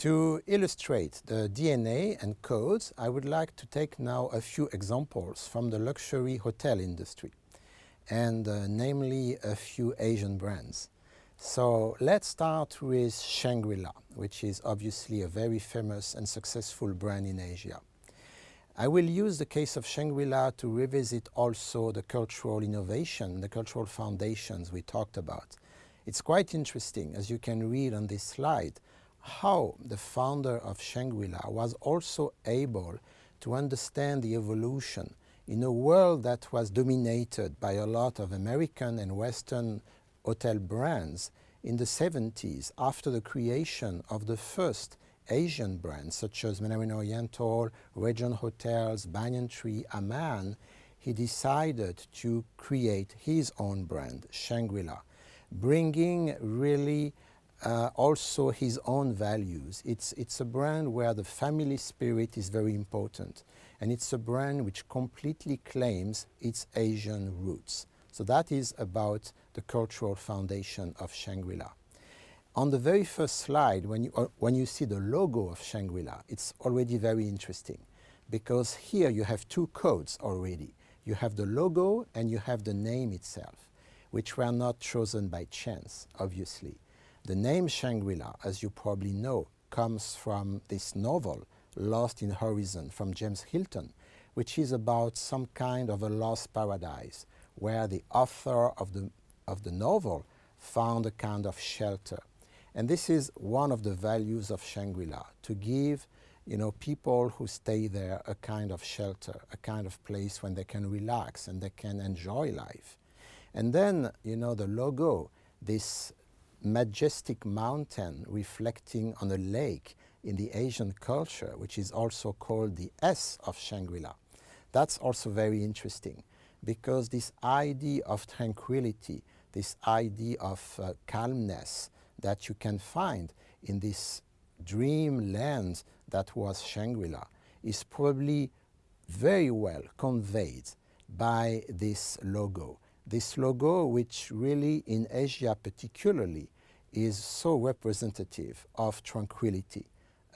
To illustrate the DNA and codes, I would like to take now a few examples from the luxury hotel industry, and namely a few Asian brands. So let's start with Shangri-La, which is obviously a very famous and successful brand in Asia. I will use the case of Shangri-La to revisit also the cultural innovation, the cultural foundations we talked about. It's quite interesting, as you can read on this slide, how the founder of Shangri-La was also able to understand the evolution in a world that was dominated by a lot of American and Western hotel brands in the 70s, after the creation of the first Asian brands such as Mandarin Oriental, Regent Hotels, Banyan Tree, Aman. He decided to create his own brand, Shangri-La, bringing really also his own values. It's a brand where the family spirit is very important, and it's a brand which completely claims its Asian roots. So that is about the cultural foundation of Shangri-La. On the very first slide, when you see the logo of Shangri-La, it's already very interesting, because here you have two codes already. You have the logo and you have the name itself, which were not chosen by chance, obviously. The name Shangri-La, as you probably know, comes from this novel, Lost in Horizon, from James Hilton, which is about some kind of a lost paradise, where the author of the novel found a kind of shelter. And this is one of the values of Shangri-La, to give people who stay there a kind of shelter, a kind of place when they can relax and they can enjoy life. And then, the logo, this majestic mountain reflecting on a lake in the Asian culture, which is also called the S of Shangri-La. That's also very interesting, because this idea of tranquility, this idea of calmness that you can find in this dreamland that was Shangri-La is probably very well conveyed by this logo. This logo, which really in Asia particularly is so representative of tranquility,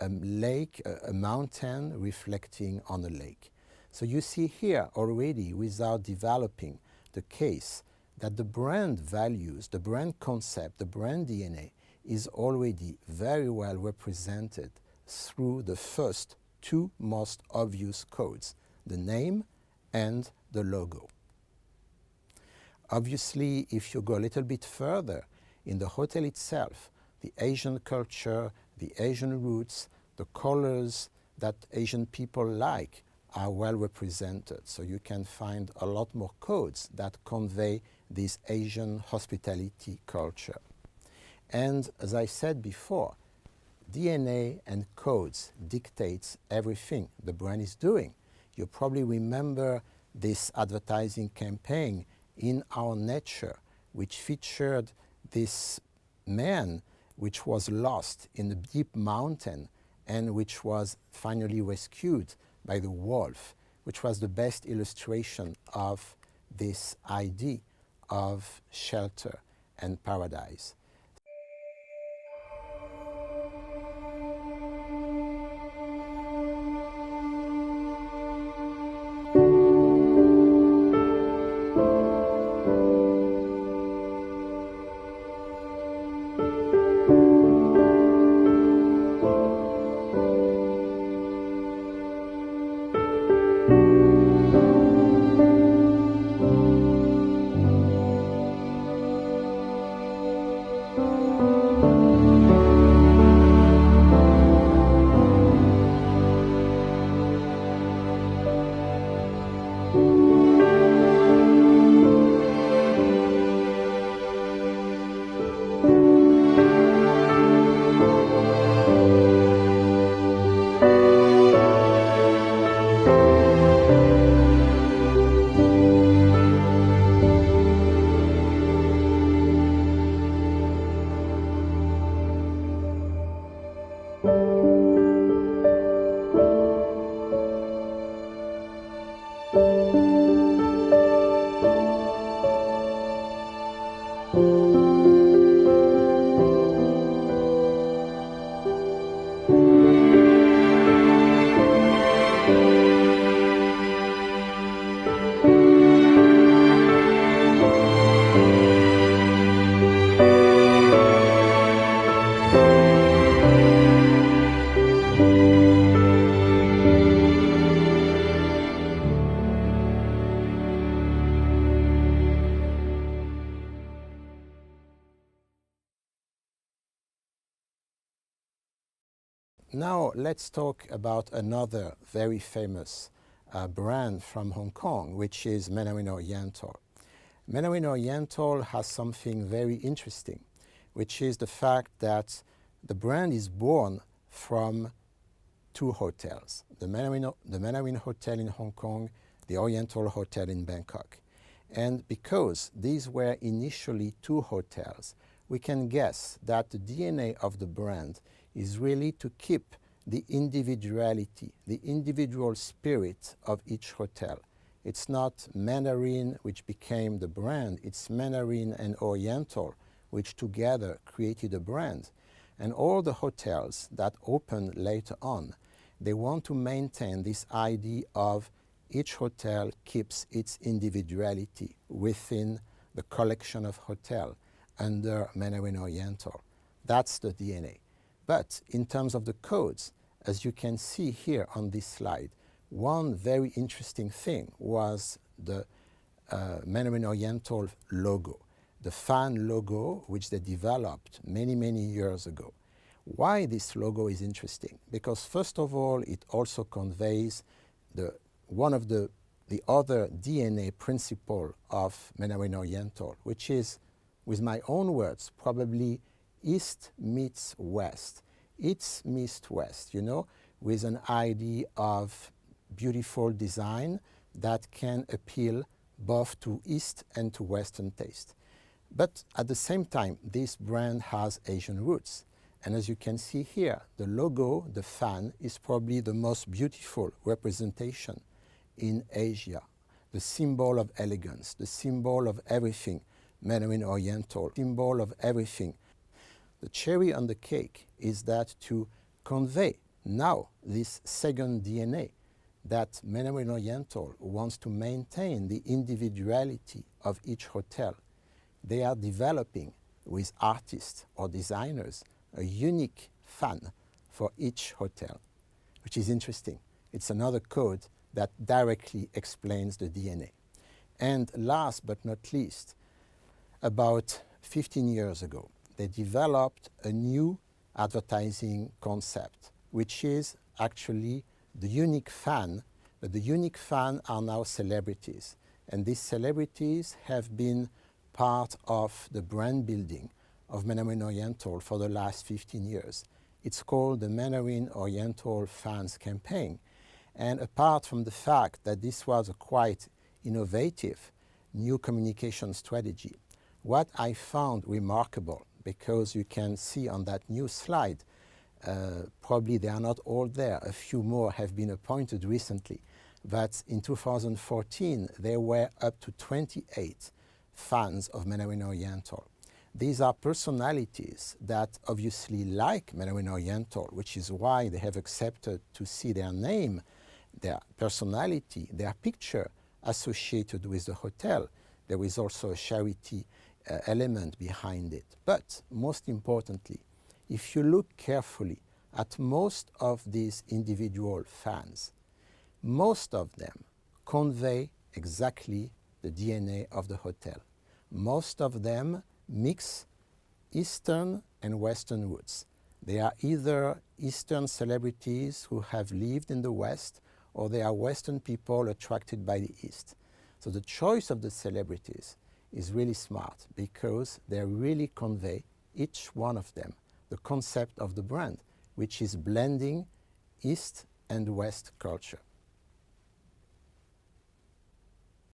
a lake, a mountain reflecting on a lake. So you see here already, without developing the case, that the brand values, the brand concept, the brand DNA is already very well represented through the first two most obvious codes, the name and the logo. Obviously, if you go a little bit further, in the hotel itself, the Asian culture, the Asian roots, the colors that Asian people like are well represented. So you can find a lot more codes that convey this Asian hospitality culture. And as I said before, DNA and codes dictates everything the brand is doing. You probably remember this advertising campaign, In Our Nature, which featured this man which was lost in a deep mountain and which was finally rescued by the wolf, which was the best illustration of this idea of shelter and paradise. Now let's talk about another very famous brand from Hong Kong, which is Mandarin Oriental. Mandarin Oriental has something very interesting, which is the fact that the brand is born from two hotels, the Mandarin Hotel in Hong Kong, the Oriental Hotel in Bangkok. And because these were initially two hotels, we can guess that the DNA of the brand is really to keep the individuality, the individual spirit of each hotel. It's not Mandarin which became the brand, it's Mandarin and Oriental which together created a brand. And all the hotels that opened later on, they want to maintain this idea of each hotel keeps its individuality within the collection of hotels under Mandarin Oriental. That's the DNA. But in terms of the codes, as you can see here on this slide, one very interesting thing was the Mandarin Oriental logo, the fan logo which they developed many, many years ago. Why this logo is interesting? Because first of all, it also conveys one of the other DNA principle of Mandarin Oriental, which is, with my own words, probably East meets West. East meets West, you know, with an idea of beautiful design that can appeal both to East and to Western taste. But at the same time, this brand has Asian roots. And as you can see here, the logo, the fan, is probably the most beautiful representation in Asia. The symbol of elegance, the symbol of everything Mandarin Oriental, symbol of everything. The cherry on the cake is that to convey now this second DNA, that Mandarin Oriental wants to maintain the individuality of each hotel. They are developing with artists or designers a unique fan for each hotel, which is interesting. It's another code that directly explains the DNA. And last but not least, about 15 years ago, they developed a new advertising concept, which is actually the unique fan, but the unique fan are now celebrities. And these celebrities have been part of the brand building of Mandarin Oriental for the last 15 years. It's called the Mandarin Oriental Fans Campaign. And apart from the fact that this was a quite innovative new communication strategy, what I found remarkable, because you can see on that new slide, probably they are not all there, a few more have been appointed recently, but in 2014 there were up to 28 fans of Mandarin Oriental. These are personalities that obviously like Mandarin Oriental, which is why they have accepted to see their name, their personality, their picture associated with the hotel. There is also a charity element behind it. But most importantly, if you look carefully at most of these individual fans, most of them convey exactly the DNA of the hotel. Most of them mix Eastern and Western roots. They are either Eastern celebrities who have lived in the West, or they are Western people attracted by the East. So the choice of the celebrities is really smart, because they really convey, each one of them, the concept of the brand, which is blending East and West culture.